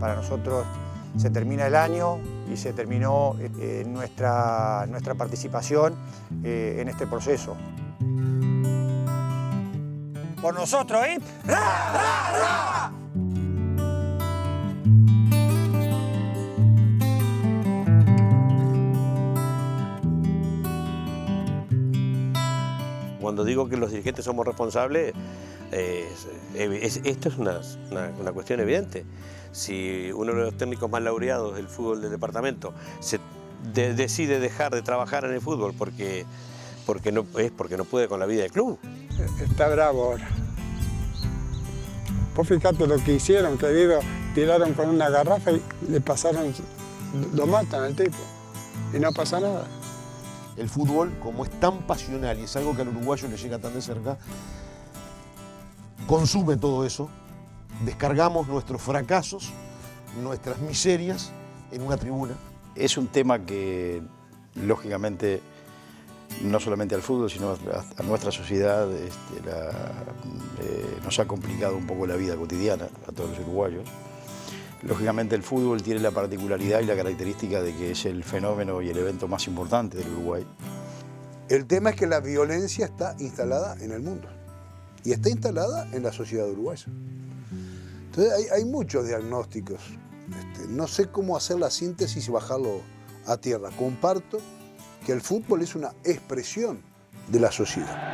Para nosotros se termina el año y se terminó nuestra participación en este proceso. Por nosotros, ¿eh? ¡Ra, ra, ra! Cuando digo que los dirigentes somos responsables, esto es una cuestión evidente. Si uno de los técnicos más laureados del fútbol del departamento decide dejar de trabajar en el fútbol porque no puede con la vida del club. Está bravo ahora. Vos fijate lo que hicieron, que tiraron con una garrafa y le pasaron, lo matan al tipo y no pasa nada. El fútbol, como es tan pasional y es algo que al uruguayo le llega tan de cerca, consume todo eso, descargamos nuestros fracasos, nuestras miserias en una tribuna. Es un tema que, lógicamente, no solamente al fútbol, sino a nuestra sociedad nos ha complicado un poco la vida cotidiana a todos los uruguayos. Lógicamente el fútbol tiene la particularidad y la característica de que es el fenómeno y el evento más importante del Uruguay. El tema es que la violencia está instalada en el mundo y está instalada en la sociedad uruguaya. Entonces hay muchos diagnósticos. No sé cómo hacer la síntesis y bajarlo a tierra. Comparto que el fútbol es una expresión de la sociedad.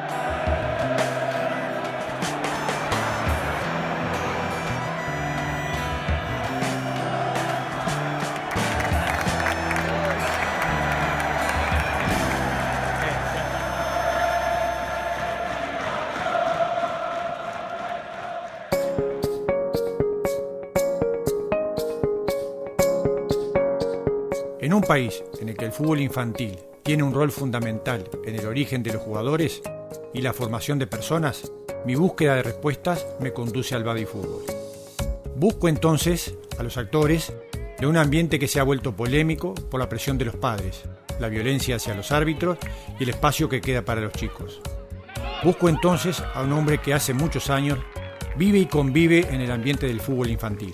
En un país en el que el fútbol infantil tiene un rol fundamental en el origen de los jugadores y la formación de personas, mi búsqueda de respuestas me conduce al babyfútbol. Busco entonces a los actores de un ambiente que se ha vuelto polémico por la presión de los padres, la violencia hacia los árbitros y el espacio que queda para los chicos. Busco entonces a un hombre que hace muchos años vive y convive en el ambiente del fútbol infantil.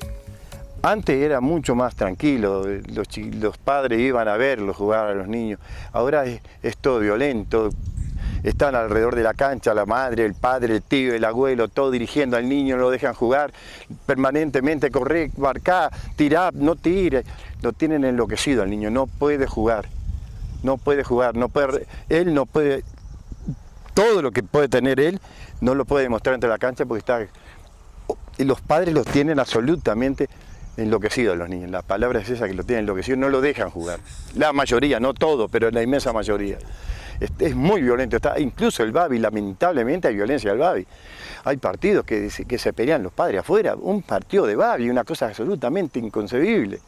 Antes era mucho más tranquilo, los padres iban a verlos jugar a los niños. Ahora es todo violento, están alrededor de la cancha la madre, el padre, el tío, el abuelo, todo dirigiendo al niño, no lo dejan jugar permanentemente, correr, marcar, tirar, no tire. Lo tienen enloquecido al niño, no puede jugar, él no puede, todo lo que puede tener él no lo puede demostrar dentro de la cancha porque y los padres los tienen absolutamente enloquecidos los niños. La palabra es esa, que lo tienen enloquecido, no lo dejan jugar. La mayoría, no todo, pero la inmensa mayoría. Es muy violento, incluso el baby, lamentablemente hay violencia al baby. Hay partidos que se pelean los padres afuera, un partido de baby, una cosa absolutamente inconcebible.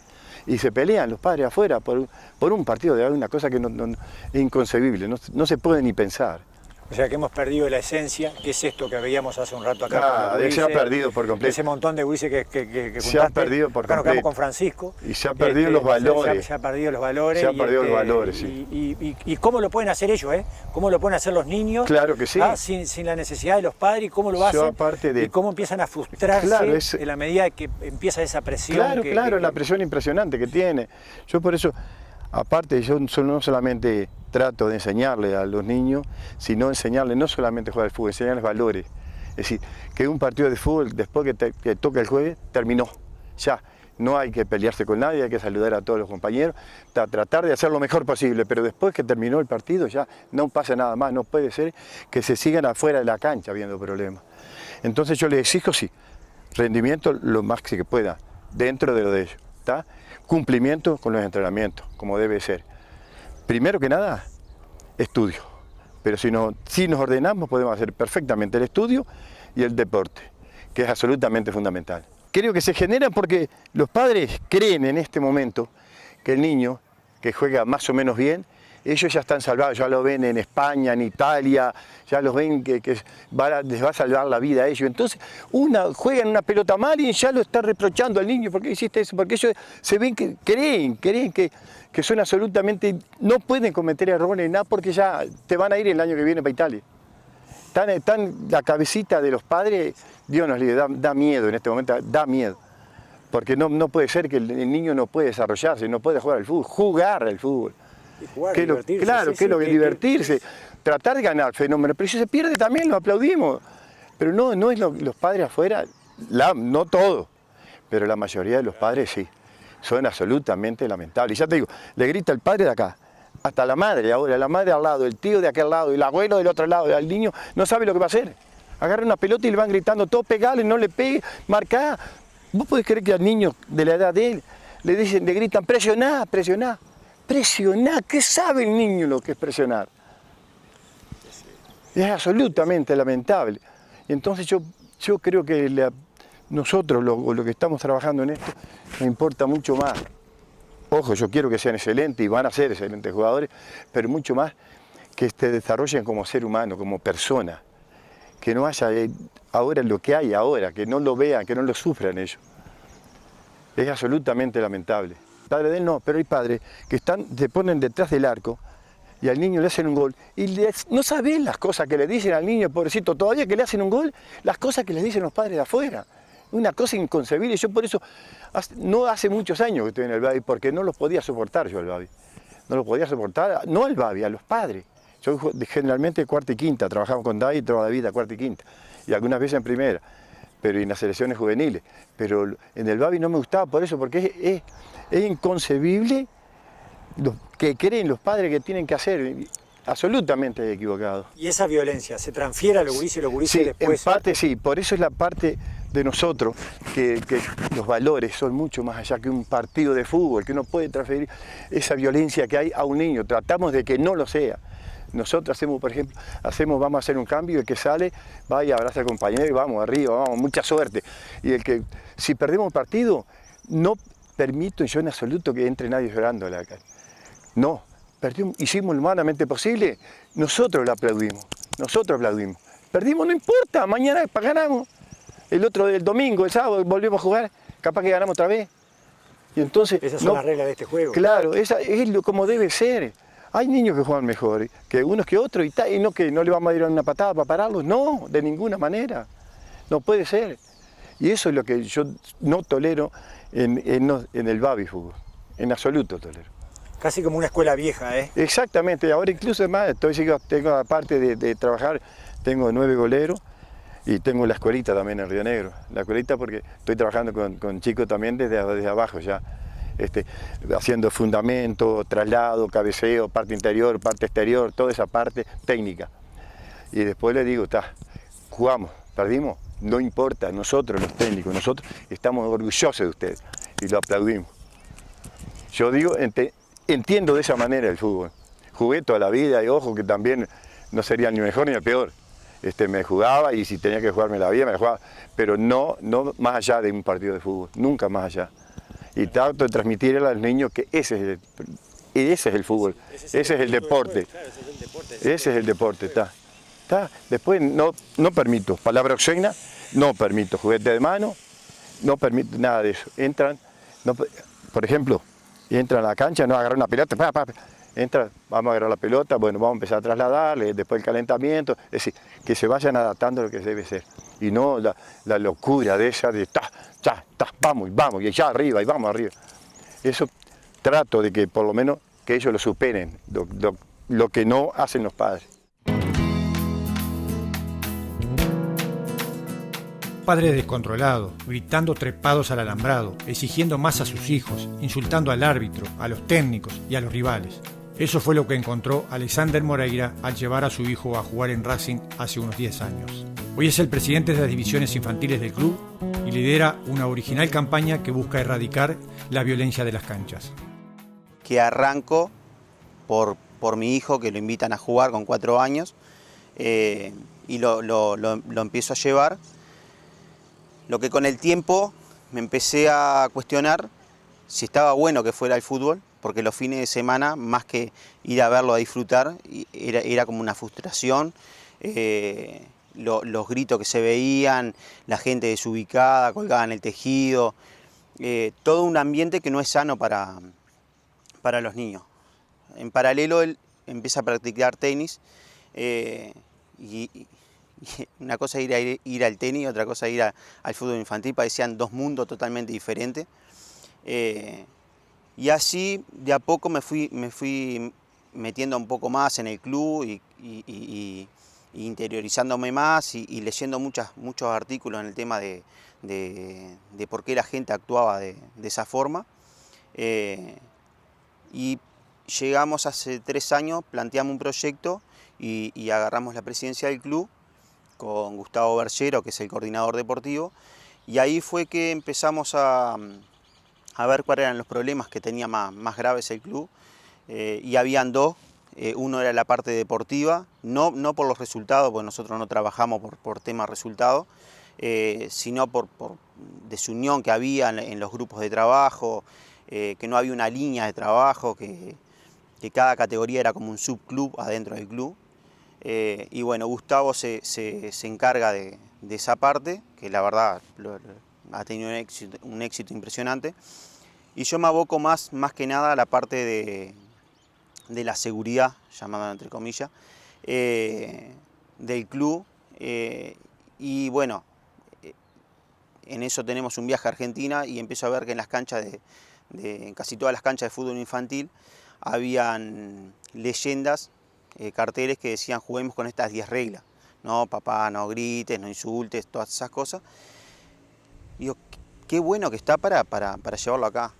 Y se pelean los padres afuera por un partido de baby, una cosa que es inconcebible, no se puede ni pensar. O sea que hemos perdido la esencia, que es esto que veíamos hace un rato acá. Se ha perdido por completo. Ese montón de gurises que juntaste. Se ha perdido por completo. Nos quedamos con Francisco. Y se han perdido los valores. Se han perdido los valores. Se han perdido los valores, sí. Y cómo lo pueden hacer ellos, ¿eh? Cómo lo pueden hacer los niños. Claro que sí. Sin la necesidad de los padres, y cómo lo hacen. Y cómo empiezan a frustrarse en la medida que empieza esa presión. Claro, la presión impresionante que tiene. Yo por eso, aparte, yo no solamente trato de enseñarle a los niños, sino enseñarles no solamente a jugar al fútbol, enseñarles valores. Es decir, que un partido de fútbol, después que toca el jueves, terminó. Ya, no hay que pelearse con nadie, hay que saludar a todos los compañeros, tratar de hacer lo mejor posible, pero después que terminó el partido ya no pasa nada más, no puede ser que se sigan afuera de la cancha viendo problemas. Entonces yo les exijo, sí, rendimiento lo más que pueda, dentro de lo de ellos, ¿tá? Cumplimiento con los entrenamientos, como debe ser. Primero que nada, estudio. Pero si nos ordenamos, podemos hacer perfectamente el estudio y el deporte, que es absolutamente fundamental. Creo que se genera porque los padres creen en este momento que el niño que juega más o menos bien, ellos ya están salvados, ya lo ven en España, en Italia, ya los ven que les va a salvar la vida a ellos. Entonces, juegan una pelota mal y ya lo está reprochando al niño, ¿por qué hiciste eso? Porque ellos se ven que creen que son absolutamente, no pueden cometer errores, nada, porque ya te van a ir el año que viene para Italia. La cabecita de los padres, Dios nos libre, da miedo en este momento, da miedo. Porque no puede ser que el niño no puede desarrollarse, no puede jugar al fútbol, jugar al fútbol. Y jugar, Claro, que es lo que divertirse, tratar de ganar fenómenos, pero si se pierde también lo aplaudimos. Pero no es los padres afuera, no todos, pero la mayoría de los padres sí, son absolutamente lamentables. Y ya te digo, le grita el padre de acá, hasta la madre ahora, la madre al lado, el tío de aquel lado, el abuelo del otro lado, el niño no sabe lo que va a hacer. Agarra una pelota y le van gritando, todo pegale, no le pegue, marcá. ¿Vos podés creer que al niño de la edad de él le gritan, presioná, presioná? Presionar, ¿qué sabe el niño lo que es presionar? Es absolutamente lamentable. Y entonces yo creo que nosotros, lo que estamos trabajando en esto, nos importa mucho más. Ojo, yo quiero que sean excelentes y van a ser excelentes jugadores, pero mucho más que se desarrollen como ser humano, como persona. Que no haya ahora lo que hay ahora, que no lo vean, que no lo sufran ellos. Es absolutamente lamentable. Padre de él no, pero hay padres que se ponen detrás del arco y al niño le hacen un gol y no saben las cosas que le dicen al niño, pobrecito, todavía que le hacen un gol, las cosas que les dicen los padres de afuera. Una cosa inconcebible. Yo por eso, no hace muchos años que estoy en el Babi, porque no los podía soportar yo al Babi. No lo podía soportar, no al Babi, a los padres. Yo generalmente cuarta y quinta, trabajaba con David toda la vida, cuarta y quinta, y algunas veces en primera, pero en las selecciones juveniles. Pero en el Babi no me gustaba por eso, porque es inconcebible lo que creen los padres que tienen que hacer, absolutamente equivocado. Y esa violencia, ¿se transfiere a los gurises y los gurises Sí, después? en parte sí, por eso es la parte de nosotros, que los valores son mucho más allá que un partido de fútbol, que uno puede transferir esa violencia que hay a un niño, tratamos de que no lo sea. Nosotros hacemos, por ejemplo, vamos a hacer un cambio, el que sale va y abraza al compañero y vamos arriba, vamos, mucha suerte. Y si perdemos un partido, no permito yo en absoluto que entre nadie llorando a la calle. No, hicimos lo humanamente posible, nosotros lo aplaudimos, Perdimos, no importa, mañana ganamos. El domingo, el sábado, volvemos a jugar, capaz que ganamos otra vez. Y entonces, esas son las reglas de este juego. Claro, esa es como debe ser. Hay niños que juegan mejor que unos que otros y no que no le vamos a ir a una patada para pararlos, no, de ninguna manera. No puede ser. Y eso es lo que yo no tolero en el Babi fútbol, en absoluto tolero. Casi como una escuela vieja, ¿eh? Exactamente, ahora incluso más, tengo aparte de trabajar, tengo 9 goleros y tengo la escuelita también en Río Negro. La escuelita porque estoy trabajando con chicos también desde abajo ya. Haciendo fundamento, traslado, cabeceo, parte interior, parte exterior, toda esa parte técnica. Y después le digo, jugamos, perdimos, no importa, nosotros los técnicos, nosotros estamos orgullosos de ustedes y lo aplaudimos. Yo digo, entiendo de esa manera el fútbol. Jugué toda la vida y ojo que también no sería ni mejor ni el peor. Me jugaba y si tenía que jugarme la vida me la jugaba, pero no más allá de un partido de fútbol, nunca más allá. Y trato de transmitir a los niños que ese es el fútbol, ese es el deporte. Ese es el deporte, está. Después no permito palabra obscena, no permito juguete de mano, no permito nada de eso. Entran, por ejemplo, entran a la cancha, no agarran una pelota, entra, vamos a agarrar la pelota, bueno, vamos a empezar a trasladarle, después el calentamiento, es decir, que se vayan adaptando a lo que debe ser. Y no la locura de esa de vamos, y allá arriba, y vamos arriba. Eso trato de que por lo menos que ellos lo superen, lo que no hacen los padres. Padres descontrolados, gritando trepados al alambrado, exigiendo más a sus hijos, insultando al árbitro, a los técnicos y a los rivales. Eso fue lo que encontró Alexander Moreira al llevar a su hijo a jugar en Racing hace unos 10 años. Hoy es el presidente de las divisiones infantiles del club y lidera una original campaña que busca erradicar la violencia de las canchas. Que arranco por mi hijo, que lo invitan a jugar con 4 años, y lo empiezo a llevar. Lo que con el tiempo me empecé a cuestionar si estaba bueno que fuera el fútbol, porque los fines de semana, más que ir a verlo a disfrutar, era como una frustración. Los gritos que se veían, la gente desubicada, colgada en el tejido, todo un ambiente que no es sano para los niños. En paralelo él empieza a practicar tenis y Y una cosa era ir al tenis y otra cosa ir al fútbol infantil, parecían dos mundos totalmente diferentes. Y así de a poco me fui metiendo un poco más en el club y interiorizándome más y leyendo muchos artículos en el tema de por qué la gente actuaba de esa forma. Y llegamos hace 3 años, planteamos un proyecto y agarramos la presidencia del club con Gustavo Bergero, que es el coordinador deportivo, y ahí fue que empezamos a ver cuáles eran los problemas que tenía más graves el club, y habían dos. Uno era la parte deportiva, no por los resultados, porque nosotros no trabajamos por temas resultados, sino por desunión que había en los grupos de trabajo, que no había una línea de trabajo, que cada categoría era como un subclub adentro del club. Y bueno, Gustavo se encarga de esa parte, que la verdad ha tenido un éxito impresionante. Y yo me aboco más que nada a la parte de la seguridad, llamada entre comillas, del club. Y bueno, en eso tenemos un viaje a Argentina y empiezo a ver que en las canchas en casi todas las canchas de fútbol infantil habían leyendas, carteles que decían juguemos con estas 10 reglas. No, papá, no grites, no insultes, todas esas cosas. Y digo, qué bueno que está para llevarlo acá.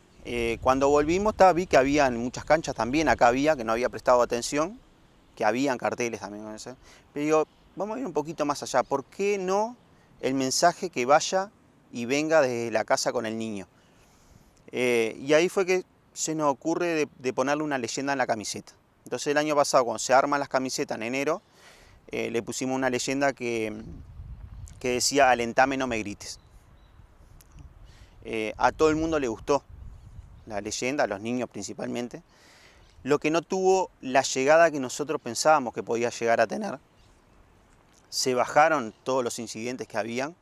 Cuando volvimos vi que había en muchas canchas también, acá había, que no había prestado atención, que habían carteles también. Pero digo, vamos a ir un poquito más allá. ¿Por qué no el mensaje que vaya y venga desde la casa con el niño? Y ahí fue que se nos ocurre de ponerle una leyenda en la camiseta. Entonces el año pasado, cuando se arman las camisetas en enero, le pusimos una leyenda que decía alentame, no me grites. A todo el mundo le gustó la leyenda, a los niños principalmente. Lo que no tuvo la llegada que nosotros pensábamos que podía llegar a tener. Se bajaron todos los incidentes que habían,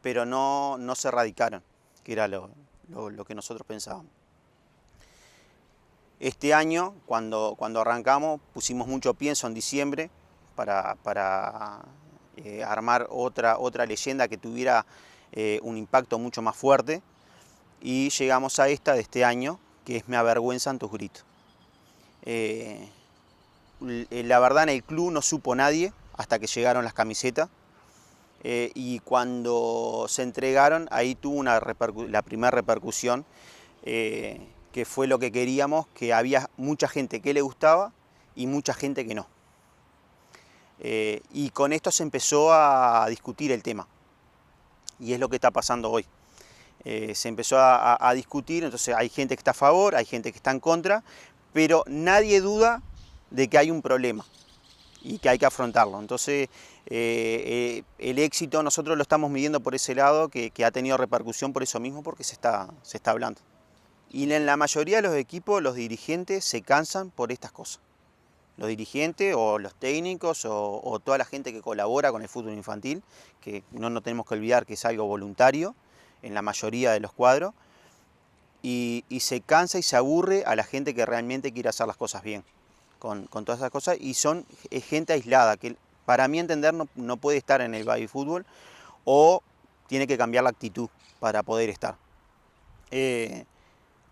pero no se erradicaron, que era lo que nosotros pensábamos. Este año, cuando arrancamos, pusimos mucho pienso en diciembre para armar otra leyenda que tuviera un impacto mucho más fuerte, y llegamos a esta de este año, que es Me avergüenzan tus gritos. La verdad, en el club no supo nadie hasta que llegaron las camisetas, y cuando se entregaron, ahí tuvo la primera repercusión, que fue lo que queríamos, que había mucha gente que le gustaba y mucha gente que no. Y con esto se empezó a discutir el tema, y es lo que está pasando hoy. Se empezó a discutir, entonces hay gente que está a favor, hay gente que está en contra, pero nadie duda de que hay un problema y que hay que afrontarlo. Entonces el éxito nosotros lo estamos midiendo por ese lado, que ha tenido repercusión por eso mismo, porque se está hablando. Y en la mayoría de los equipos los dirigentes se cansan por estas cosas. Los dirigentes o los técnicos o toda la gente que colabora con el fútbol infantil, que no nos tenemos que olvidar que es algo voluntario en la mayoría de los cuadros, y se cansa y se aburre a la gente que realmente quiere hacer las cosas bien con todas esas cosas, y es gente aislada, que para mi entender no puede estar en el baby fútbol, o tiene que cambiar la actitud para poder estar.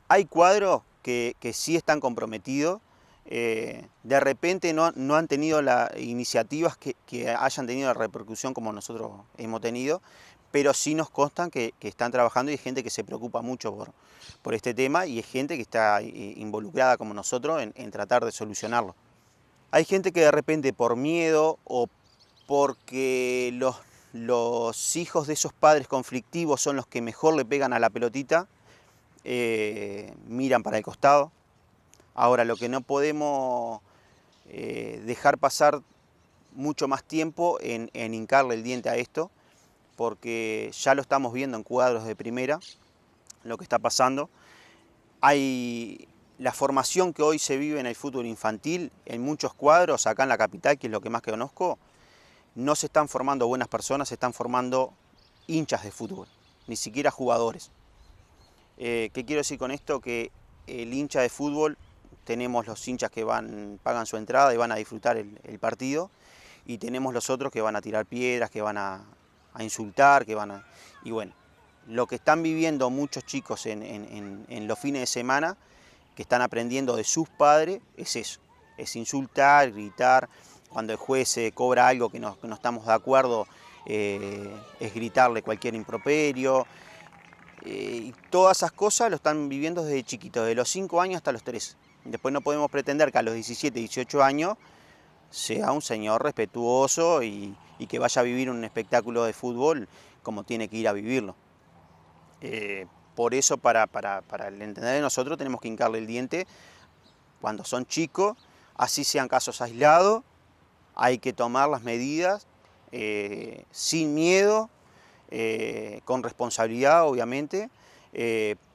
Hay cuadros que sí están comprometidos, de repente no han tenido iniciativas que hayan tenido la repercusión como nosotros hemos tenido, pero sí nos constan que están trabajando, y hay gente que se preocupa mucho por este tema, y es gente que está involucrada como nosotros en tratar de solucionarlo. Hay gente que de repente por miedo o porque los hijos de esos padres conflictivos son los que mejor le pegan a la pelotita, miran para el costado. Ahora, lo que no podemos dejar pasar mucho más tiempo en hincarle el diente a esto, porque ya lo estamos viendo en cuadros de primera, lo que está pasando. Hay la formación que hoy se vive en el fútbol infantil, en muchos cuadros, acá en la capital, que es lo que más que conozco, no se están formando buenas personas, se están formando hinchas de fútbol, ni siquiera jugadores. ¿Qué quiero decir con esto? Que el hincha de fútbol, tenemos los hinchas que pagan su entrada y van a disfrutar el partido, y tenemos los otros que van a tirar piedras, que van a insultar, y bueno, lo que están viviendo muchos chicos en los fines de semana, que están aprendiendo de sus padres, es eso, es insultar, gritar. Cuando el juez cobra algo que no estamos de acuerdo, es gritarle cualquier improperio. Y todas esas cosas lo están viviendo desde chiquitos, de los 5 años hasta los 3. Después no podemos pretender que a los 17, 18 años sea un señor respetuoso y que vaya a vivir un espectáculo de fútbol como tiene que ir a vivirlo. Por eso, para el entender de nosotros, tenemos que hincarle el diente cuando son chicos, así sean casos aislados, hay que tomar las medidas sin miedo, con responsabilidad, obviamente,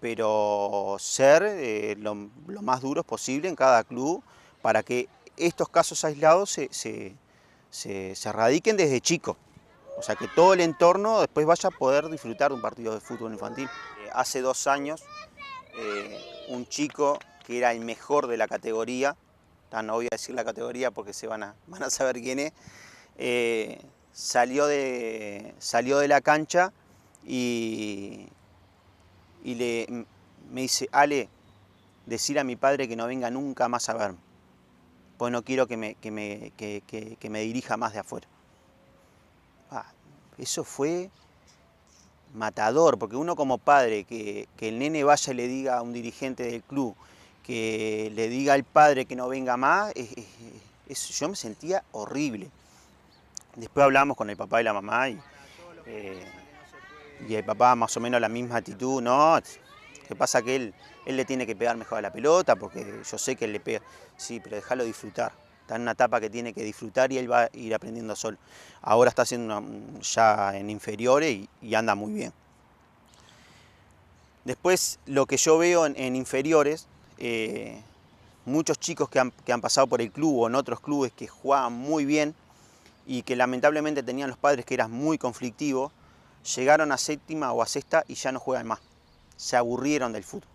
pero ser lo más duros posible en cada club para que estos casos aislados se erradiquen desde chico. O sea, que todo el entorno después vaya a poder disfrutar de un partido de fútbol infantil. Hace 2 años, un chico que era el mejor de la categoría, no voy a decir la categoría porque van a saber quién es, salió de la cancha y me dice: Ale, decir a mi padre que no venga nunca más a verme, pues no quiero que me dirija más de afuera. Eso fue matador, porque uno como padre, que el nene vaya y le diga a un dirigente del club, que le diga al padre que no venga más, yo me sentía horrible. Después hablamos con el papá y la mamá y el papá más o menos la misma actitud. No, ¿qué pasa? Que él le tiene que pegar mejor a la pelota porque yo sé que él le pega. Sí, pero déjalo disfrutar. Está en una etapa que tiene que disfrutar y él va a ir aprendiendo solo. Ahora está haciendo ya en inferiores y anda muy bien. Después, lo que yo veo en inferiores, muchos chicos que han pasado por el club o en otros clubes que jugaban muy bien y que lamentablemente tenían los padres que eran muy conflictivos, llegaron a 7ª o a 6ª y ya no juegan más. Se aburrieron del fútbol.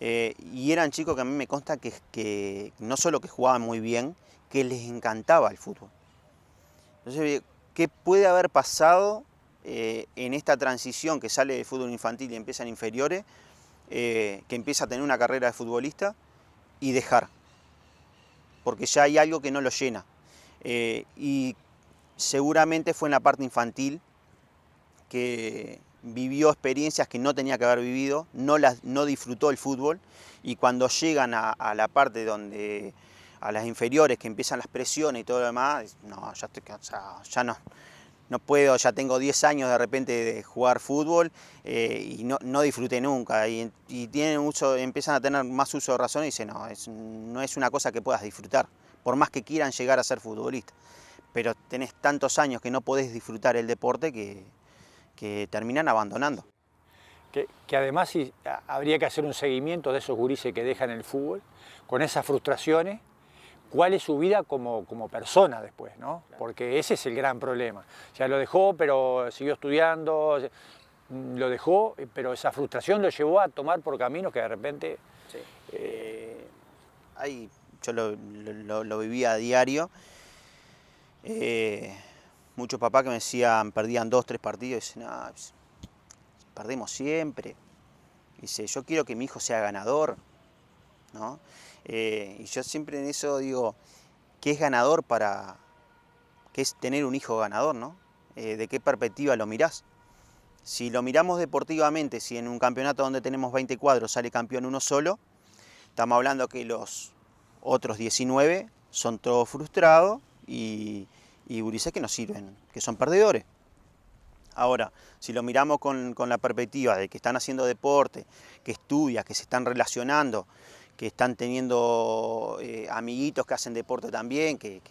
Y eran chicos que a mí me consta que no solo que jugaban muy bien, que les encantaba el fútbol. Entonces, ¿qué puede haber pasado en esta transición que sale del fútbol infantil y empieza en inferiores, que empieza a tener una carrera de futbolista y dejar? Porque ya hay algo que no lo llena. Y seguramente fue en la parte infantil que vivió experiencias que no tenía que haber vivido, no disfrutó el fútbol, y cuando llegan a la parte donde, a las inferiores, que empiezan las presiones y todo lo demás, no, ya estoy cansado, ya no puedo, ya tengo 10 años de repente de jugar fútbol y no disfruté nunca, y empiezan a tener más uso de razón y dicen: no es una cosa que puedas disfrutar, por más que quieran llegar a ser futbolistas, pero tenés tantos años que no podés disfrutar el deporte que terminan abandonando. Que además habría que hacer un seguimiento de esos gurises que dejan el fútbol, con esas frustraciones, cuál es su vida como persona después, ¿no? Porque ese es el gran problema. Ya lo dejó, pero siguió estudiando, lo dejó, pero esa frustración lo llevó a tomar por caminos que de repente... Sí. Yo lo vivía a diario. Muchos papás que me decían, perdían 2, 3 partidos, y dicen: no, perdemos siempre. Dice: yo quiero que mi hijo sea ganador, ¿no? Y yo siempre en eso digo, ¿qué es ganador qué es tener un hijo ganador, ¿no? ¿De qué perspectiva lo mirás? Si lo miramos deportivamente, si en un campeonato donde tenemos 20 cuadros sale campeón uno solo, estamos hablando que los otros 19 son todos frustrados y gurises que no sirven, que son perdedores. Ahora, si lo miramos con la perspectiva de que están haciendo deporte, que estudian, que se están relacionando, que están teniendo amiguitos que hacen deporte también, que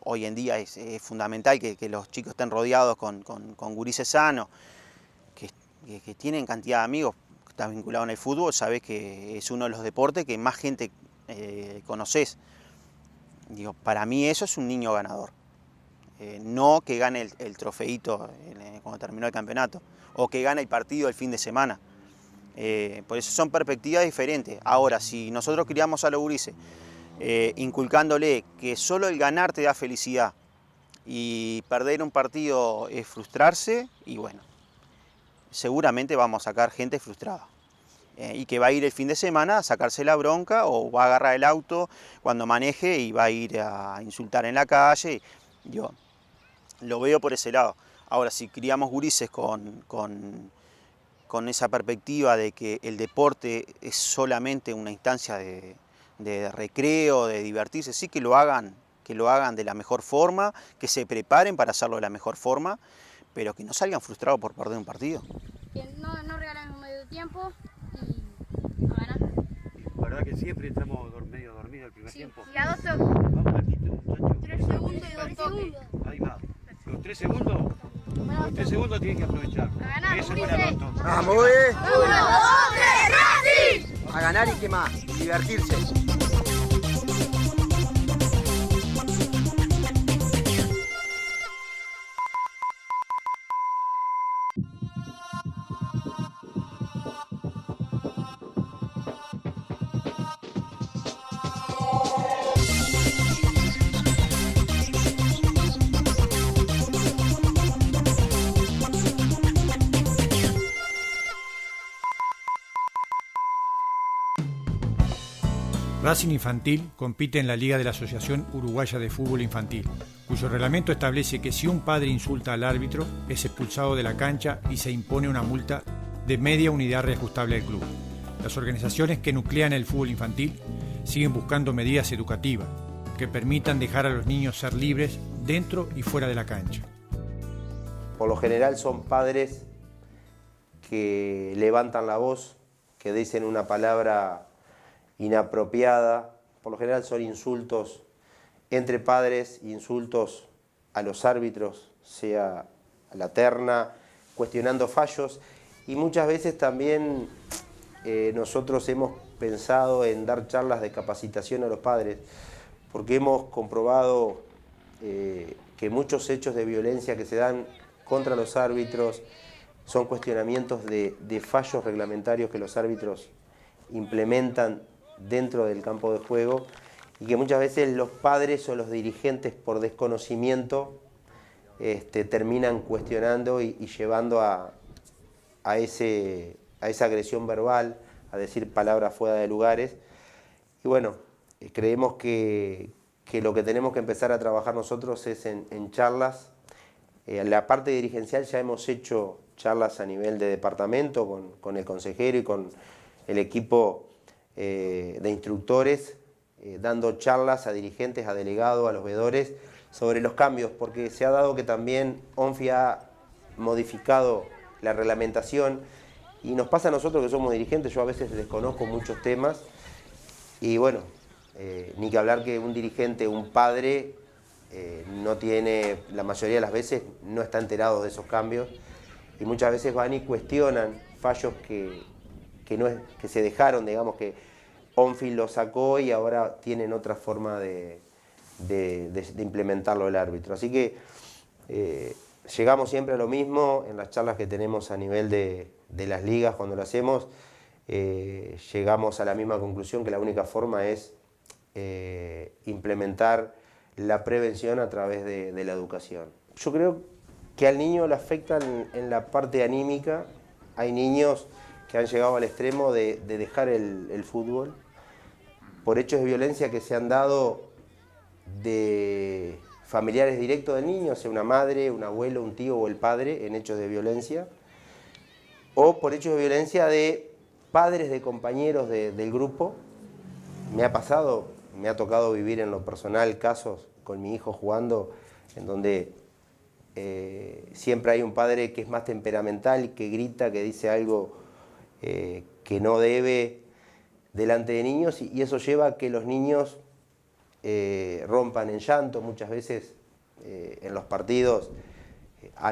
hoy en día es fundamental que los chicos estén rodeados con gurises sanos, que tienen cantidad de amigos que están vinculados en el fútbol, sabés que es uno de los deportes que más gente conoces. Digo, para mí eso es un niño ganador. No que gane el trofeito cuando terminó el campeonato, o que gane el partido el fin de semana. Por eso son perspectivas diferentes. Ahora, si nosotros criamos a los gurises inculcándole que solo el ganar te da felicidad, Y perder un partido es frustrarse y bueno, seguramente vamos a sacar gente frustrada. Y que va a ir el fin de semana a sacarse la bronca o va a agarrar el auto cuando maneje y va a ir a insultar en la calle. Yo lo veo por ese lado. Ahora, si criamos gurises con esa perspectiva de que el deporte es solamente una instancia de recreo, de divertirse, sí que lo hagan de la mejor forma, que se preparen para hacerlo de la mejor forma, pero que no salgan frustrados por perder un partido. Que no regalen un medio tiempo y a ganar. La verdad que siempre estamos medio dormidos el primer tiempo. Y a 2 toques. Vamos al título, muchachos. 3 segundos y 2 toques. Ahí va. Los 3 segundos, los 3 segundos tienen que aprovechar. A ganar, Eso es para los dos. ¡Vamos, 1, 2, 3, Racing! A ganar y qué más, divertirse. Racing Infantil compite en la Liga de la Asociación Uruguaya de Fútbol Infantil, cuyo reglamento establece que si un padre insulta al árbitro, es expulsado de la cancha y se impone una multa de media unidad reajustable del club. Las organizaciones que nuclean el fútbol infantil siguen buscando medidas educativas que permitan dejar a los niños ser libres dentro y fuera de la cancha. Por lo general son padres que levantan la voz, que dicen una palabra inapropiada. Por lo general son insultos entre padres, insultos a los árbitros, sea a la terna, cuestionando fallos. Y muchas veces también nosotros hemos pensado en dar charlas de capacitación a los padres, porque hemos comprobado que muchos hechos de violencia que se dan contra los árbitros son cuestionamientos de fallos reglamentarios que los árbitros implementan dentro del campo de juego y que muchas veces los padres o los dirigentes por desconocimiento terminan cuestionando y llevando a esa agresión verbal, a decir palabras fuera de lugares. Y bueno, creemos que lo que tenemos que empezar a trabajar nosotros es en charlas. En la parte dirigencial ya hemos hecho charlas a nivel de departamento con el consejero y con el equipo de instructores, dando charlas a dirigentes, a delegados, a los veedores sobre los cambios, porque se ha dado que también ONFI ha modificado la reglamentación y nos pasa a nosotros que somos dirigentes, yo a veces desconozco muchos temas y bueno, ni que hablar que un dirigente, un padre, no tiene, la mayoría de las veces no está enterado de esos cambios y muchas veces van y cuestionan fallos que se dejaron, digamos que ONFI lo sacó y ahora tienen otra forma de implementarlo el árbitro. Así que llegamos siempre a lo mismo en las charlas que tenemos a nivel de las ligas, cuando lo hacemos, llegamos a la misma conclusión que la única forma es implementar la prevención a través de la educación. Yo creo que al niño le afecta en la parte anímica. Hay niños que han llegado al extremo de dejar el fútbol por hechos de violencia que se han dado de familiares directos del niño, sea una madre, un abuelo, un tío o el padre en hechos de violencia, o por hechos de violencia de padres de compañeros del grupo. Me ha tocado vivir en lo personal casos con mi hijo jugando en donde siempre hay un padre que es más temperamental, que grita, que dice algo que no debe delante de niños y eso lleva a que los niños rompan en llanto. Muchas veces en los partidos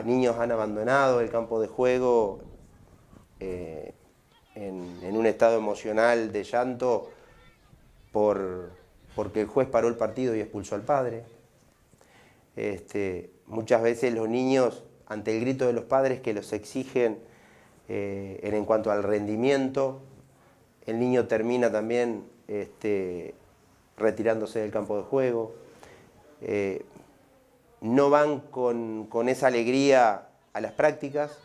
niños han abandonado el campo de juego en un estado emocional de llanto porque el juez paró el partido y expulsó al padre. Muchas veces los niños, ante el grito de los padres que los exigen en cuanto al rendimiento, el niño termina también retirándose del campo de juego. no van con esa alegría a las prácticas.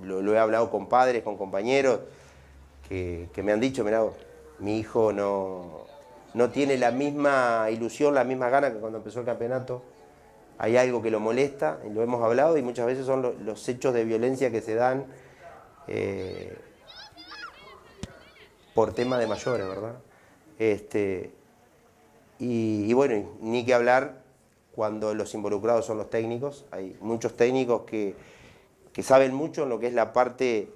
Lo he hablado con padres, con compañeros, que me han dicho, mirá, mi hijo no tiene la misma ilusión, la misma gana que cuando empezó el campeonato. Hay algo que lo molesta, y lo hemos hablado, y muchas veces son los hechos de violencia que se dan por temas de mayores, ¿verdad? Y bueno, ni que hablar cuando los involucrados son los técnicos. Hay muchos técnicos que saben mucho en lo que es la parte,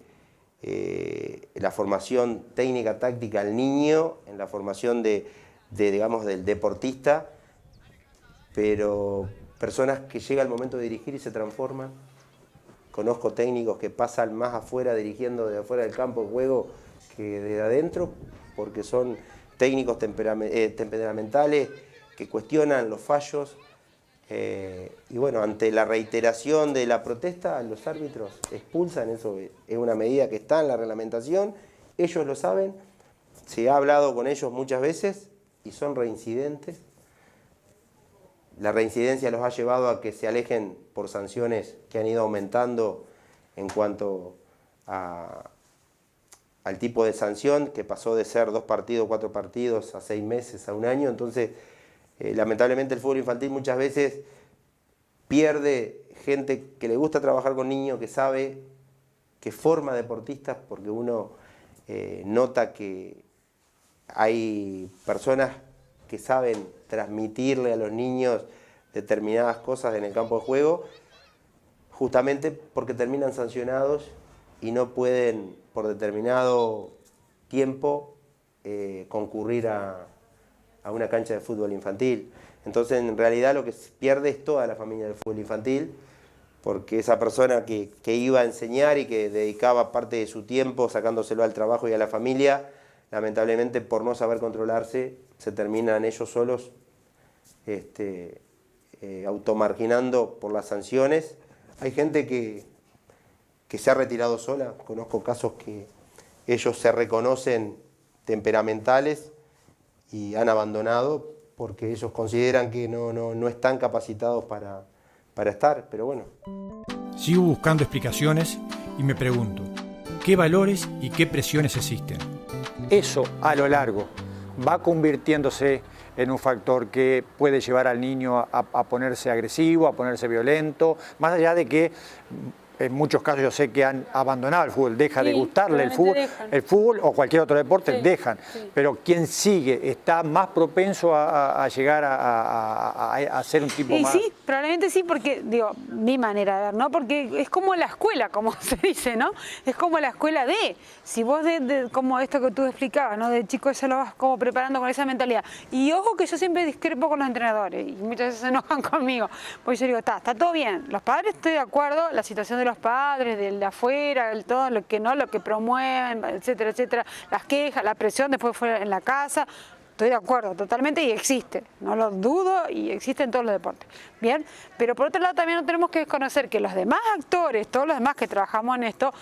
la formación técnica, táctica al niño, en la formación digamos, del deportista, pero personas que llega el momento de dirigir y se transforman. Conozco técnicos que pasan más afuera dirigiendo desde afuera del campo de juego que desde adentro, porque son técnicos temperamentales que cuestionan los fallos. Y bueno, ante la reiteración de la protesta, los árbitros expulsan. Eso es una medida que está en la reglamentación, ellos lo saben, se ha hablado con ellos muchas veces y son reincidentes. La reincidencia los ha llevado a que se alejen por sanciones que han ido aumentando en cuanto al tipo de sanción, que pasó de ser 2 partidos, 4 partidos, a 6 meses, a 1 año. Entonces, lamentablemente el fútbol infantil muchas veces pierde gente que le gusta trabajar con niños, que sabe, que forma deportistas, porque uno nota que hay personas que saben transmitirle a los niños determinadas cosas en el campo de juego, justamente porque terminan sancionados y no pueden por determinado tiempo concurrir a una cancha de fútbol infantil. Entonces, en realidad lo que se pierde es toda la familia del fútbol infantil, porque esa persona que iba a enseñar y que dedicaba parte de su tiempo sacándoselo al trabajo y a la familia, lamentablemente por no saber controlarse, se terminan ellos solos automarginando por las sanciones. Hay gente que se ha retirado sola, conozco casos que ellos se reconocen temperamentales y han abandonado porque ellos consideran que no están capacitados para estar, pero bueno. Sigo buscando explicaciones y me pregunto, ¿qué valores y qué presiones existen? Eso a lo largo va convirtiéndose en un factor que puede llevar al niño a ponerse agresivo, a ponerse violento, más allá de que en muchos casos yo sé que han abandonado el fútbol, deja de gustarle el fútbol o cualquier otro deporte, dejan. Pero quien sigue está más propenso a llegar a ser un tipo más... Sí, probablemente sí, porque, digo, mi manera de ver, ¿no? Porque es como la escuela, como se dice, ¿no? Es como la escuela si vos como esto que tú explicabas, ¿no? De chico ya lo vas como preparando con esa mentalidad. Y ojo que yo siempre discrepo con los entrenadores y muchas veces se enojan conmigo, porque yo digo, está todo bien, los padres estoy de acuerdo, la situación de los padres, del de afuera, todo lo que promueven, etcétera, etcétera, las quejas, la presión después fuera en la casa, estoy de acuerdo totalmente y existe, no lo dudo y existe en todos los deportes. Bien, pero por otro lado también no tenemos que desconocer que los demás actores, todos los demás que trabajamos en esto,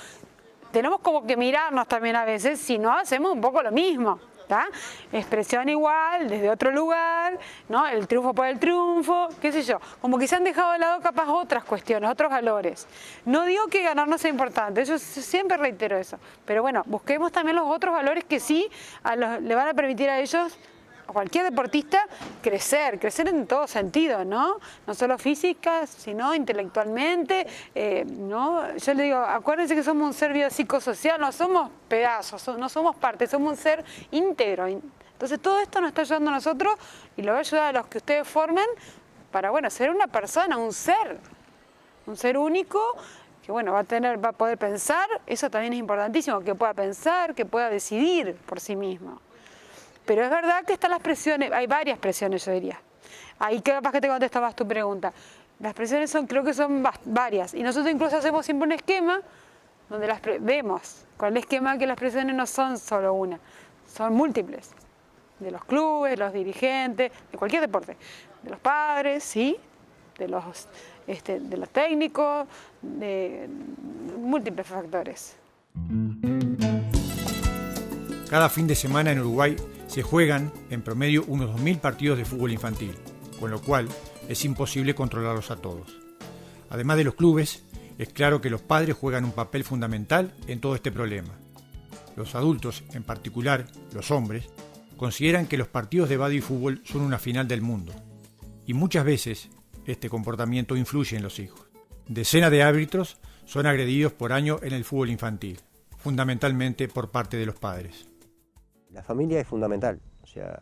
tenemos como que mirarnos también a veces si no hacemos un poco lo mismo. ¿Tá? Expresión igual, desde otro lugar, ¿no? El triunfo por el triunfo, qué sé yo. Como que se han dejado de lado capaz otras cuestiones, otros valores. No digo que ganar no sea importante, yo siempre reitero eso. Pero bueno, busquemos también los otros valores que sí le van a permitir a ellos, a cualquier deportista, crecer en todo sentido, ¿no? No solo física, sino intelectualmente, ¿no? Yo le digo, acuérdense que somos un ser biopsicosocial, no somos pedazos, no somos parte, somos un ser íntegro. Entonces todo esto nos está ayudando a nosotros y lo va a ayudar a los que ustedes formen para, bueno, ser una persona, un ser único, que bueno, va a poder pensar, eso también es importantísimo, que pueda pensar, que pueda decidir por sí mismo. Pero es verdad que están las presiones, hay varias presiones, yo diría. Ahí capaz que te contestabas tu pregunta. Las presiones creo que son varias. Y nosotros incluso hacemos siempre un esquema donde vemos con el esquema que las presiones no son solo una, son múltiples. De los clubes, los dirigentes, de cualquier deporte. De los padres, sí, de los técnicos, de múltiples factores. Cada fin de semana en Uruguay se juegan en promedio unos 2.000 partidos de fútbol infantil, con lo cual es imposible controlarlos a todos. Además de los clubes, es claro que los padres juegan un papel fundamental en todo este problema. Los adultos, en particular los hombres, consideran que los partidos de bádminton y fútbol son una final del mundo. Y muchas veces este comportamiento influye en los hijos. Decenas de árbitros son agredidos por año en el fútbol infantil, fundamentalmente por parte de los padres. La familia es fundamental, o sea,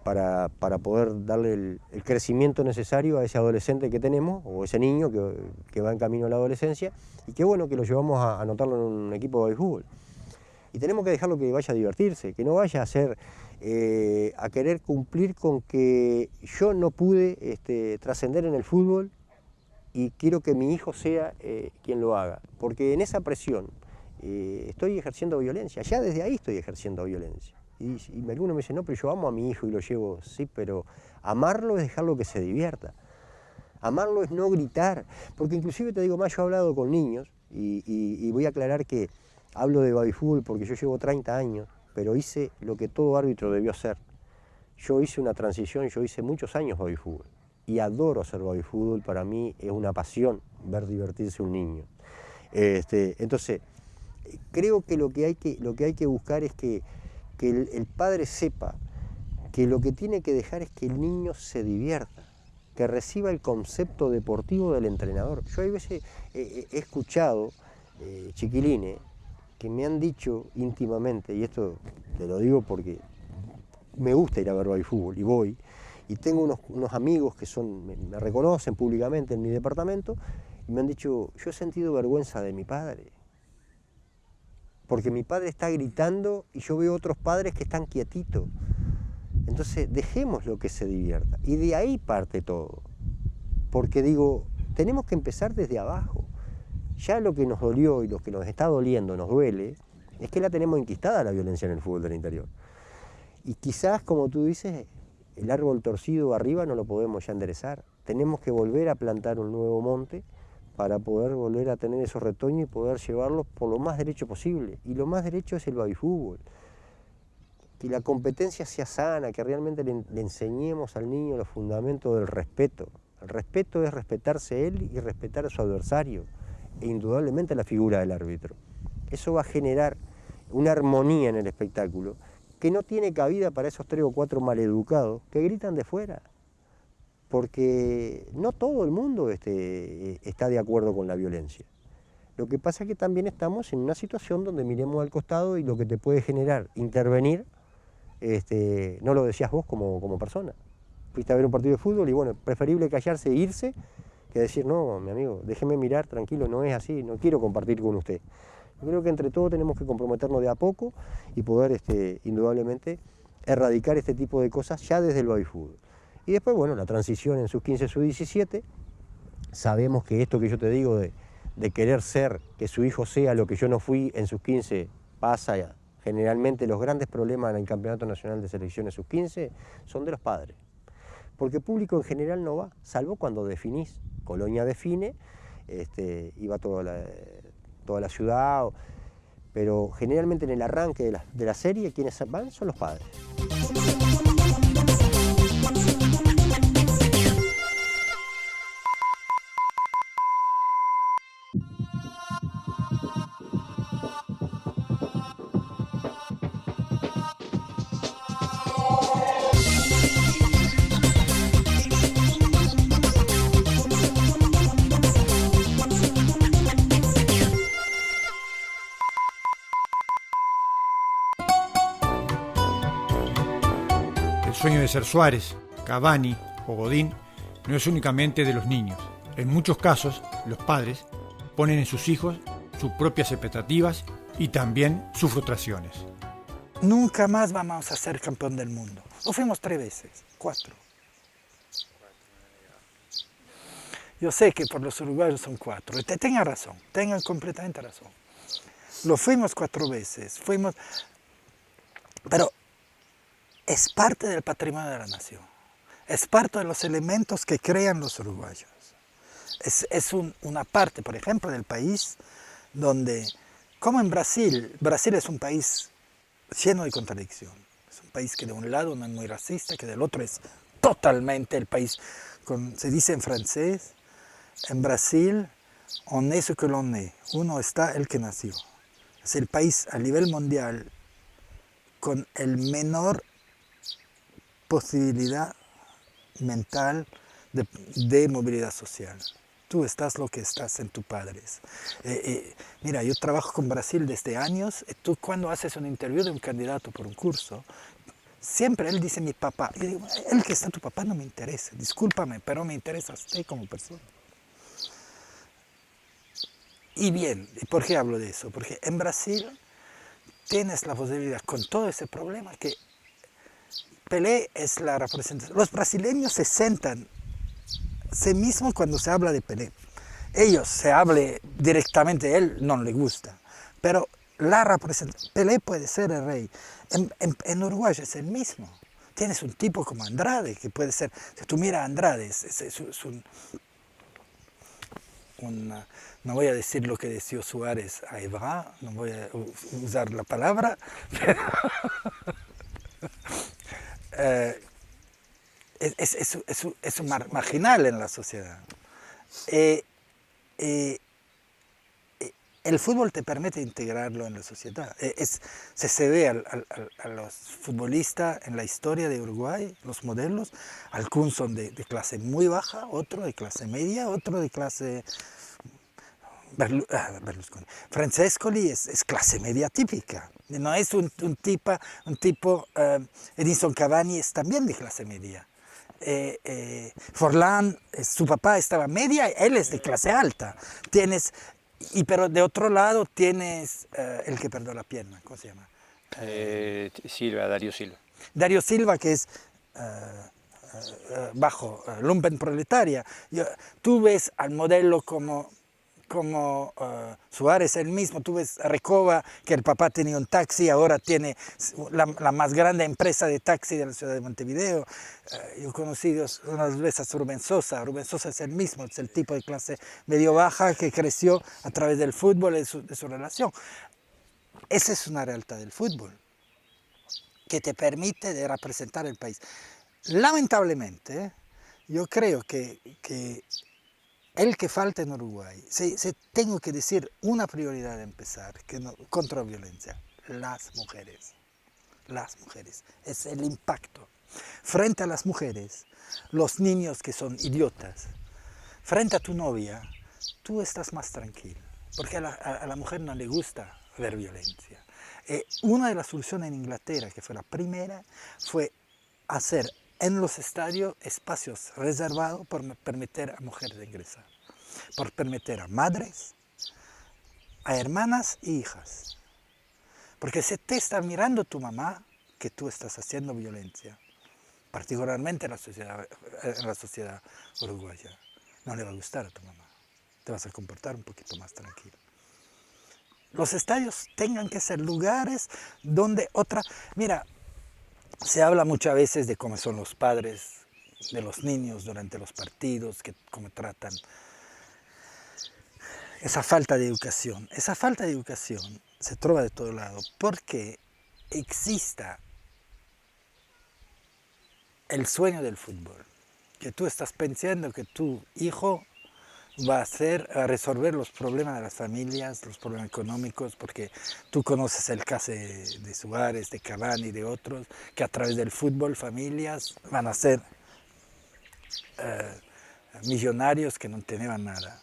para poder darle el crecimiento necesario a ese adolescente que tenemos, o ese niño que va en camino a la adolescencia, y qué bueno que lo llevamos a anotarlo en un equipo de fútbol. Y tenemos que dejarlo que vaya a divertirse, que no vaya a hacer, a querer cumplir con que yo no pude trascender en el fútbol y quiero que mi hijo sea quien lo haga, porque en esa presión estoy ejerciendo violencia, ya desde ahí estoy ejerciendo violencia. Y alguno me dice, no, pero yo amo a mi hijo y lo llevo, sí, pero amarlo es dejarlo que se divierta. Amarlo es no gritar, porque inclusive te digo más, yo he hablado con niños y voy a aclarar que hablo de babyfútbol porque yo llevo 30 años, pero hice lo que todo árbitro debió hacer. Yo hice una transición, yo hice muchos años babyfútbol y adoro hacer babyfútbol, para mí es una pasión ver divertirse un niño. Entonces, creo que lo que hay que buscar es que el padre sepa que lo que tiene que dejar es que el niño se divierta, que reciba el concepto deportivo del entrenador. Yo a veces he escuchado chiquilines que me han dicho íntimamente, y esto te lo digo porque me gusta ir a ver babyfútbol y voy, y tengo unos amigos que me reconocen públicamente en mi departamento, y me han dicho, yo he sentido vergüenza de mi padre, porque mi padre está gritando y yo veo otros padres que están quietitos. Entonces dejémoslo que se divierta, y de ahí parte todo, porque digo, tenemos que empezar desde abajo. Ya lo que nos dolió y lo que nos está doliendo, nos duele, es que la tenemos enquistada la violencia en el fútbol del interior. Y quizás, como tú dices, el árbol torcido arriba no lo podemos ya enderezar. Tenemos que volver a plantar un nuevo monte para poder volver a tener esos retoños y poder llevarlos por lo más derecho posible. Y lo más derecho es el babyfútbol. Que la competencia sea sana, que realmente le enseñemos al niño los fundamentos del respeto. El respeto es respetarse él y respetar a su adversario, e indudablemente la figura del árbitro. Eso va a generar una armonía en el espectáculo que no tiene cabida para esos 3 o 4 maleducados que gritan de fuera, porque no todo el mundo está de acuerdo con la violencia. Lo que pasa es que también estamos en una situación donde miremos al costado y lo que te puede generar intervenir, no lo decías vos como persona. Fuiste a ver un partido de fútbol y bueno, preferible callarse e irse que decir, no, mi amigo, déjeme mirar, tranquilo, no es así, no quiero compartir con usted. Yo creo que entre todos tenemos que comprometernos de a poco y poder, indudablemente, erradicar este tipo de cosas ya desde el babyfútbol. Y después, bueno, la transición en sus 15, sus 17, sabemos que esto que yo te digo de querer ser, que su hijo sea lo que yo no fui en sus 15, pasa ya. Generalmente los grandes problemas en el Campeonato Nacional de Selecciones sus 15 son de los padres. Porque público en general no va, salvo cuando definís. Colonia define, y va toda la ciudad, pero generalmente en el arranque de la serie quienes van son los padres. El sueño de ser Suárez, Cavani o Godín no es únicamente de los niños. En muchos casos, los padres ponen en sus hijos sus propias expectativas y también sus frustraciones. Nunca más vamos a ser campeón del mundo. Lo fuimos 3 veces, 4. Yo sé que por los uruguayos son 4. Tengan razón, tengan completamente razón. Lo fuimos 4 veces, pero es parte del patrimonio de la nación. Es parte de los elementos que crean los uruguayos. Es una parte, por ejemplo, del país donde, como en Brasil es un país lleno de contradicción. Es un país que de un lado no es muy racista, que del otro es totalmente el país se dice en francés, en Brasil, on est ce que l'on est. Uno está el que nació. Es el país a nivel mundial con el menor posibilidad mental de movilidad social. Tú estás lo que estás en tus padres. Mira, yo trabajo con Brasil desde años. Tú cuando haces un interview de un candidato por un curso, siempre él dice mi papá. Yo digo, el que está tu papá no me interesa. Discúlpame, pero me interesa usted como persona. Y bien, ¿por qué hablo de eso? Porque en Brasil tienes la posibilidad, con todo ese problema, que Pelé es la representación. Los brasileños se sentan sí mismo cuando se habla de Pelé. Ellos se hable directamente, a él no le gusta, pero la representación, Pelé puede ser el rey. En Uruguay es el mismo. Tienes un tipo como Andrade, que puede ser, si tú miras a Andrade, es no voy a decir lo que decía Suárez a Evra, no voy a usar la palabra, pero es un marginal en la sociedad. El fútbol te permite integrarlo en la sociedad. Se ve a los futbolistas en la historia de Uruguay, los modelos, algunos son de clase muy baja, otro de clase media, otro de clase... Berlusconi. Francescoli es clase media típica, no es un tipo Edinson Cavani es también de clase media. Forlán, su papá estaba media, él es de clase alta. Pero de otro lado tienes el que perdió la pierna, ¿cómo se llama? Darío Silva. Darío Silva, que es bajo lumpen proletaria. Tú ves al modelo como Suárez el mismo, tú ves a Recoba, que el papá tenía un taxi, ahora tiene la más grande empresa de taxi de la ciudad de Montevideo. Yo he conocido unas veces a Rubén Sosa es el mismo, es el tipo de clase medio-baja que creció a través del fútbol, de su relación. Esa es una realidad del fútbol, que te permite de representar el país. Lamentablemente, yo creo que el que falta en Uruguay, si tengo que decir una prioridad de empezar, contra la violencia, las mujeres. Las mujeres, es el impacto. Frente a las mujeres, los niños que son idiotas, frente a tu novia, tú estás más tranquilo, porque a la mujer no le gusta ver violencia. Una de las soluciones en Inglaterra, que fue la primera, fue hacer en los estadios espacios reservados por permitir a mujeres ingresar, por permitir a madres, a hermanas y hijas. Porque si te está mirando tu mamá, que tú estás haciendo violencia, particularmente en la sociedad uruguaya, no le va a gustar a tu mamá. Te vas a comportar un poquito más tranquilo. Los estadios tengan que ser lugares donde Mira, se habla muchas veces de cómo son los padres de los niños durante los partidos, cómo tratan. Esa falta de educación se trova de todo lado, porque exista el sueño del fútbol, que tú estás pensando que tu hijo va a resolver los problemas de las familias, los problemas económicos, porque tú conoces el caso de Suárez, de Cavani y de otros, que a través del fútbol familias van a ser millonarios que no tenían nada.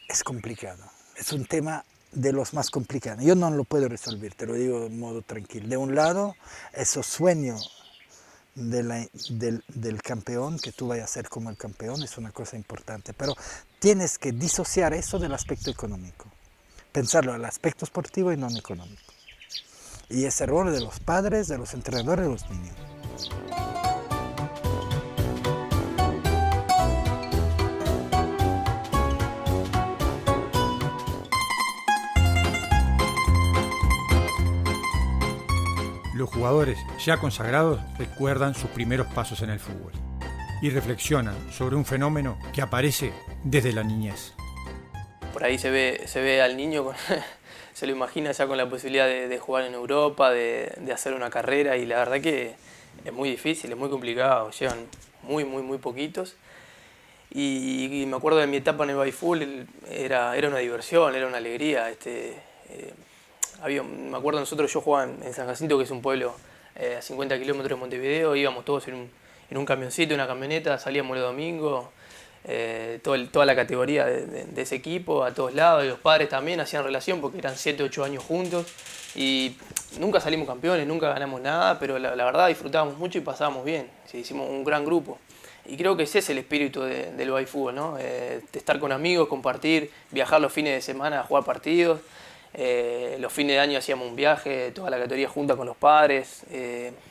Es complicado, es un tema de los más complicados. Yo no lo puedo resolver, te lo digo de modo tranquilo. De un lado, esos sueños del campeón, que tú vayas a ser como el campeón, es una cosa importante, pero tienes que disociar eso del aspecto económico, pensarlo al aspecto esportivo y no económico. Y ese rol de los padres, de los entrenadores, de los niños. Los jugadores ya consagrados recuerdan sus primeros pasos en el fútbol y reflexionan sobre un fenómeno que aparece desde la niñez. Por ahí se ve al niño, se lo imagina ya con la posibilidad de jugar en Europa, de hacer una carrera, y la verdad que es muy difícil, es muy complicado, llegan muy poquitos. Y me acuerdo de mi etapa en el baby fútbol, era una diversión, era una alegría. Me acuerdo nosotros, yo jugaba en San Jacinto, que es un pueblo a 50 kilómetros de Montevideo, íbamos todos en un camioncito, una camioneta, salíamos los domingos, toda la categoría de ese equipo, a todos lados, y los padres también hacían relación porque eran 7, 8 años juntos, y nunca salimos campeones, nunca ganamos nada, pero la verdad disfrutábamos mucho y pasábamos bien, hicimos un gran grupo. Y creo que ese es el espíritu del baby fútbol, ¿no? De estar con amigos, compartir, viajar los fines de semana a jugar partidos. Los fines de año hacíamos un viaje, toda la categoría junta con los padres.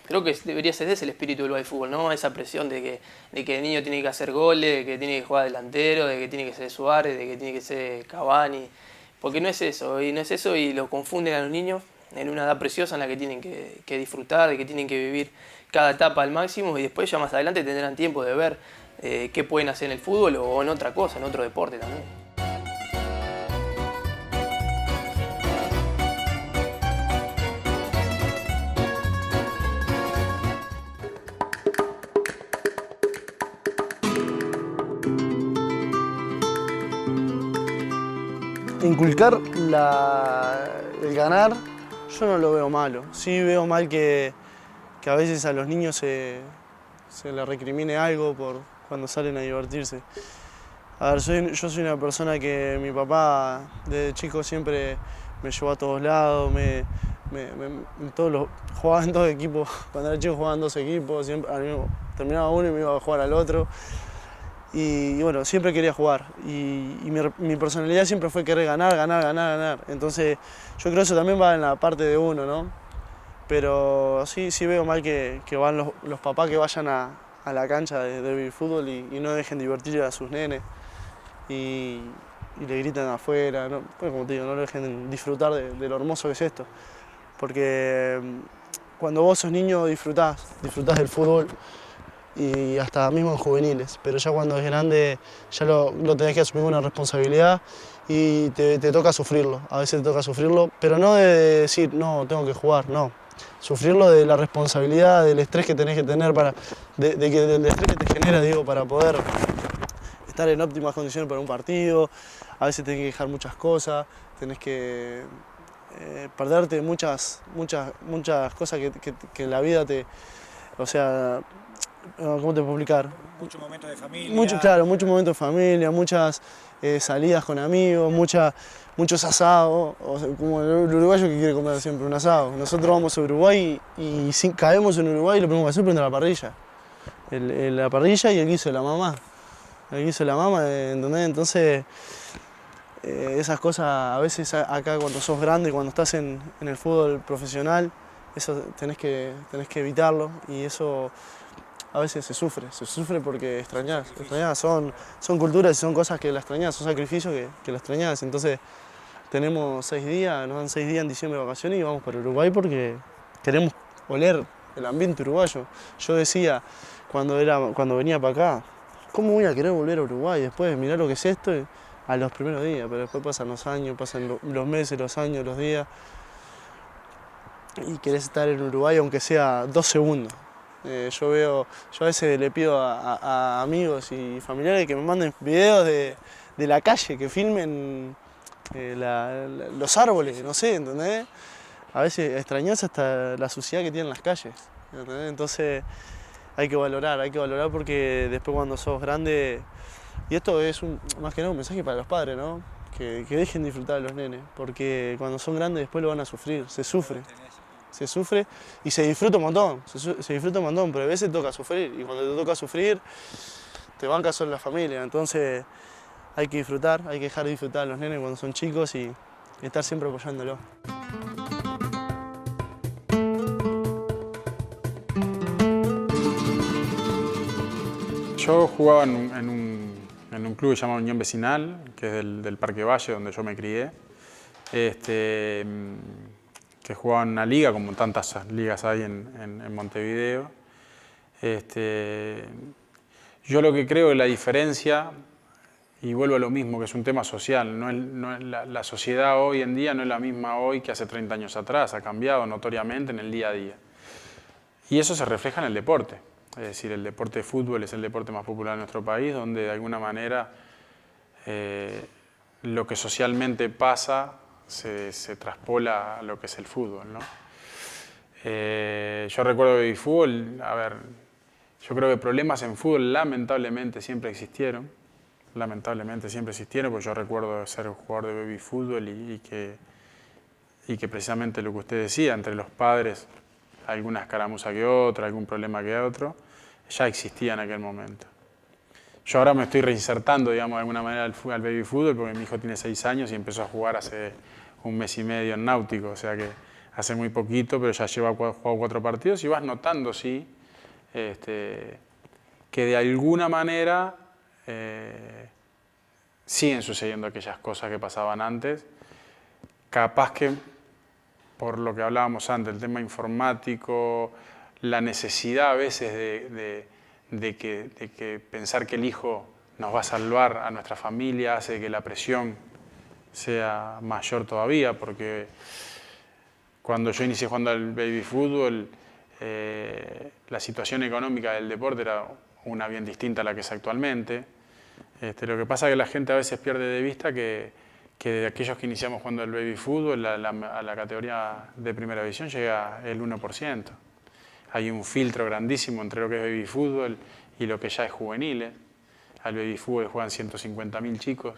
Creo que debería ser ese el espíritu del baby fútbol, ¿no? Esa presión de que el niño tiene que hacer goles, de que tiene que jugar delantero, de que tiene que ser Suárez, de que tiene que ser Cavani. Porque no es eso, y lo confunden a los niños en una edad preciosa en la que tienen que disfrutar, de que tienen que vivir cada etapa al máximo, y después ya más adelante tendrán tiempo de ver qué pueden hacer en el fútbol o en otra cosa, en otro deporte también. Inculcar el ganar, yo no lo veo malo. Sí veo mal que a veces a los niños se les recrimine algo por cuando salen a divertirse. A ver, yo soy una persona que mi papá desde chico siempre me llevó a todos lados, jugaba en 2 equipos, cuando era chico jugaba en 2 equipos, siempre, terminaba uno y me iba a jugar al otro. Y bueno, siempre quería jugar y mi personalidad siempre fue querer ganar. Entonces yo creo que eso también va en la parte de uno, ¿no? Pero sí veo mal que van los papás que vayan a la cancha de baby fútbol y no dejen divertir a sus nenes y le gritan afuera, ¿no? Pues como te digo, no lo dejen disfrutar de lo hermoso que es esto. Porque cuando vos sos niño disfrutás del fútbol y hasta mismo en juveniles, pero ya cuando es grande ya lo tenés que asumir una responsabilidad y te toca sufrirlo, a veces te toca sufrirlo, pero no de decir, no, tengo que jugar, no. Sufrirlo de la responsabilidad, del estrés que tenés que tener, del estrés que te genera, digo, para poder estar en óptimas condiciones para un partido. A veces tenés que dejar muchas cosas, tenés que perderte muchas cosas que en la vida o sea, ¿cómo te puedo explicar? Muchos momentos de familia. Muchos momentos de familia, muchas salidas con amigos, muchos asados, o sea, como el uruguayo que quiere comer siempre un asado. Nosotros vamos a Uruguay y caemos en Uruguay y lo primero que hacemos es prender la parrilla. La parrilla y el guiso de la mamá. El guiso de la mamá, ¿entendés? Entonces, esas cosas a veces acá cuando sos grande, cuando estás en el fútbol profesional, eso tenés que evitarlo y eso a veces se sufre porque extrañás, son culturas y son cosas que las extrañás, son sacrificios que las extrañás. Entonces tenemos 6 días, nos dan 6 días en diciembre de vacaciones y vamos para Uruguay porque queremos oler el ambiente uruguayo. Yo decía cuando venía para acá, ¿cómo voy a querer volver a Uruguay después de mirar lo que es esto a los primeros días? Pero después pasan los años, pasan los meses, los años, los días y querés estar en Uruguay aunque sea 2 segundos. Yo a veces le pido a amigos y familiares que me manden videos de la calle, que filmen los árboles, no sé, ¿entendés? A veces extrañás hasta la suciedad que tienen las calles, ¿entendés? Entonces hay que valorar porque después cuando sos grande, y esto es más que nada un mensaje para los padres, ¿no? Que dejen disfrutar a los nenes, porque cuando son grandes después lo van a sufrir, se sufre y se disfruta un montón, pero a veces toca sufrir y cuando te toca sufrir te banca solo la familia, entonces hay que disfrutar, hay que dejar de disfrutar a los nenes cuando son chicos y estar siempre apoyándolos. Yo jugaba en un club llamado Unión Vecinal, que es del Parque Valle, donde yo me crié. Que jugaba en una liga, como tantas ligas hay en Montevideo. Yo lo que creo que la diferencia, y vuelvo a lo mismo, que es un tema social, la sociedad hoy en día no es la misma hoy que hace 30 años atrás, ha cambiado notoriamente en el día a día. Y eso se refleja en el deporte. Es decir, el deporte de fútbol es el deporte más popular en nuestro país, donde de alguna manera lo que socialmente pasa se traspola a lo que es el fútbol, ¿no? Yo recuerdo que el fútbol, a ver, yo creo que problemas en fútbol lamentablemente siempre existieron. Porque yo recuerdo ser jugador de baby fútbol y que precisamente lo que usted decía, entre los padres, alguna escaramuza que otra, algún problema que otro, ya existía en aquel momento. Yo ahora me estoy reinsertando, digamos, de alguna manera al baby fútbol, porque mi hijo tiene 6 años y empezó a jugar hace 1 mes y medio en Náutico, o sea que hace muy poquito, pero ya lleva jugado 4 partidos y vas notando, sí, que de alguna manera siguen sucediendo aquellas cosas que pasaban antes, capaz que por lo que hablábamos antes, el tema informático, la necesidad a veces de que pensar que el hijo nos va a salvar a nuestra familia hace que la presión sea mayor todavía, porque cuando yo inicié jugando al baby fútbol, la situación económica del deporte era una bien distinta a la que es actualmente. Lo que pasa es que la gente a veces pierde de vista que de aquellos que iniciamos jugando al baby fútbol, a la categoría de primera división llega el 1%. Hay un filtro grandísimo entre lo que es baby fútbol y lo que ya es juveniles. Al baby fútbol juegan 150.000 chicos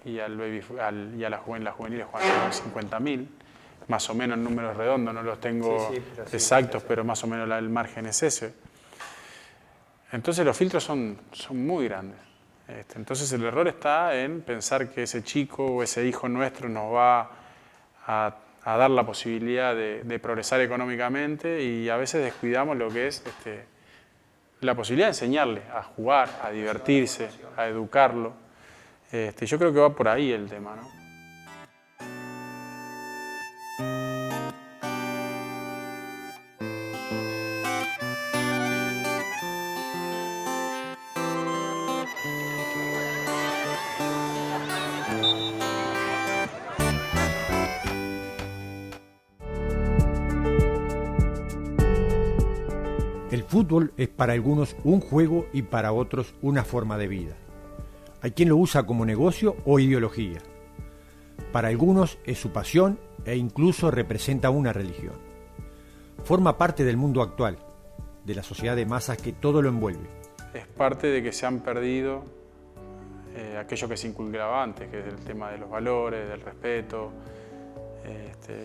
y las juveniles juegan 50.000. Más o menos en números redondos, no los tengo exactos, pero más o menos el margen es ese. Entonces los filtros son muy grandes. Entonces el error está en pensar que ese chico o ese hijo nuestro nos va a dar la posibilidad de progresar económicamente y a veces descuidamos lo que es la posibilidad de enseñarle a jugar, a divertirse, a educarlo. Yo creo que va por ahí el tema, ¿no? El fútbol es para algunos un juego y para otros una forma de vida. Hay quien lo usa como negocio o ideología. Para algunos es su pasión e incluso representa una religión. Forma parte del mundo actual, de la sociedad de masas que todo lo envuelve. Es parte de que se han perdido aquello que se inculcaba antes, que es el tema de los valores, del respeto.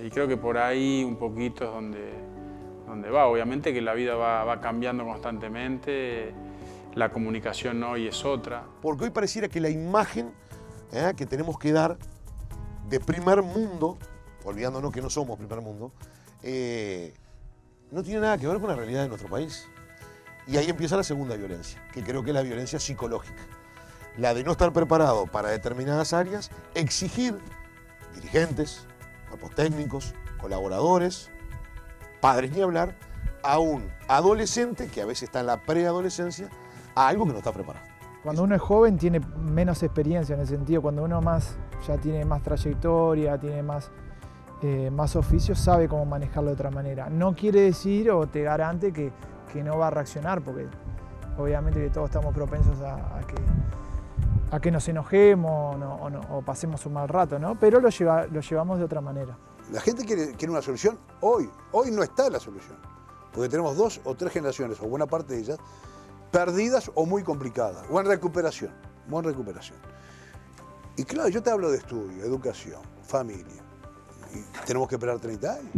Y creo que por ahí un poquito es donde va. Obviamente que la vida va cambiando constantemente, la comunicación hoy es otra. Porque hoy pareciera que la imagen que tenemos que dar de primer mundo, olvidándonos que no somos primer mundo, no tiene nada que ver con la realidad de nuestro país. Y ahí empieza la segunda violencia, que creo que es la violencia psicológica. La de no estar preparado para determinadas áreas, exigir dirigentes, cuerpos técnicos, colaboradores, padres ni hablar, a un adolescente que a veces está en la preadolescencia, a algo que no está preparado. Cuando uno es joven tiene menos experiencia en ese sentido, cuando uno ya tiene más trayectoria, tiene más oficios, sabe cómo manejarlo de otra manera. No quiere decir o te garante que no va a reaccionar, porque obviamente que todos estamos propensos a que nos enojemos o pasemos un mal rato, ¿no? Pero lo llevamos de otra manera. La gente quiere una solución hoy. Hoy no está la solución. Porque tenemos 2 o 3 generaciones, o buena parte de ellas, perdidas o muy complicadas, o en recuperación. Y claro, yo te hablo de estudio, educación, familia. Y tenemos que esperar 30 años.